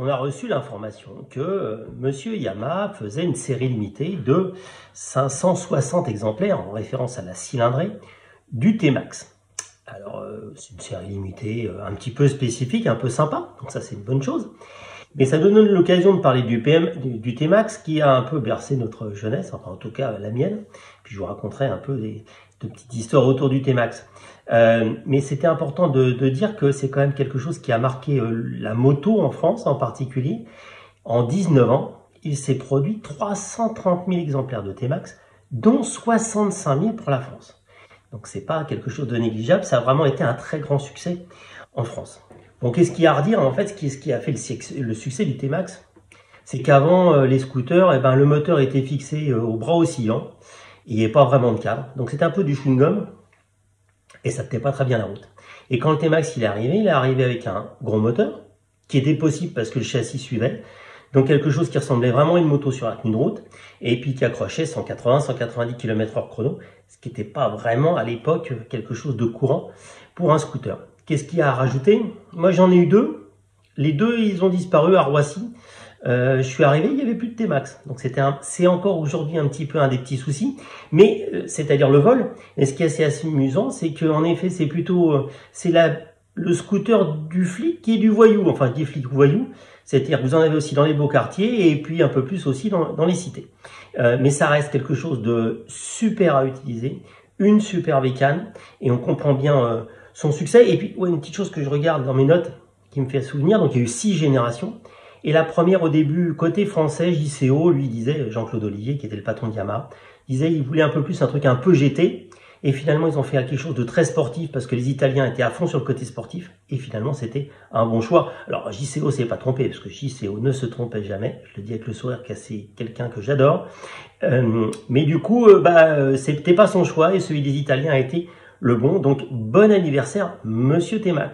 on a reçu l'information que Monsieur Yamaha faisait une série limitée de 560 exemplaires, en référence à la cylindrée, du T-Max. Alors, c'est une série limitée un petit peu spécifique, un peu sympa, donc ça c'est une bonne chose. Mais ça nous donne l'occasion de parler du T-Max qui a un peu bercé notre jeunesse, enfin en tout cas la mienne. Puis je vous raconterai un peu de petites histoires autour du T-Max. Mais c'était important de dire que c'est quand même quelque chose qui a marqué la moto en France en particulier. En 19 ans, il s'est produit 330 000 exemplaires de T-Max, dont 65 000 pour la France. Donc c'est pas quelque chose de négligeable, ça a vraiment été un très grand succès en France. Donc qu'est-ce qu'il y a à redire en fait, ce qui a fait le succès du T-Max, c'est qu'avant les scooters, le moteur était fixé au bras oscillant, il n'y avait pas vraiment de cadre, donc c'était un peu du chewing-gum, et ça ne tenait pas très bien la route. Et quand le T-Max il est arrivé avec un gros moteur, qui était possible parce que le châssis suivait, donc quelque chose qui ressemblait vraiment à une moto sur une route, et puis qui accrochait 180-190 km/h chrono, ce qui n'était pas vraiment à l'époque quelque chose de courant pour un scooter. Qu'est-ce qu'il y a à rajouter? Moi j'en ai eu deux, les deux ils ont disparu à Roissy. Je suis arrivé, il n'y avait plus de T-Max, donc c'est encore aujourd'hui un petit peu un des petits soucis, mais c'est-à-dire le vol. Et ce qui est assez amusant, c'est qu'en effet c'est plutôt le scooter du flic et du voyou, enfin je dis flic ou voyou, c'est-à-dire que vous en avez aussi dans les beaux quartiers et puis un peu plus aussi dans les cités. Mais ça reste quelque chose de super à utiliser, une super bécane, et on comprend bien son succès. Et puis une petite chose que je regarde dans mes notes qui me fait souvenir, donc il y a eu 6 générations. Et la première au début, côté français, JCO, lui disait, Jean-Claude Olivier, qui était le patron de Yamaha, disait il voulait un peu plus un truc un peu GT. Et finalement, ils ont fait quelque chose de très sportif parce que les Italiens étaient à fond sur le côté sportif. Et finalement, c'était un bon choix. Alors, JCO s'est pas trompé parce que JCO ne se trompait jamais. Je le dis avec le sourire car c'est quelqu'un que j'adore. Mais du coup, c'était pas son choix et celui des Italiens a été le bon. Donc, bon anniversaire, Monsieur T-Max.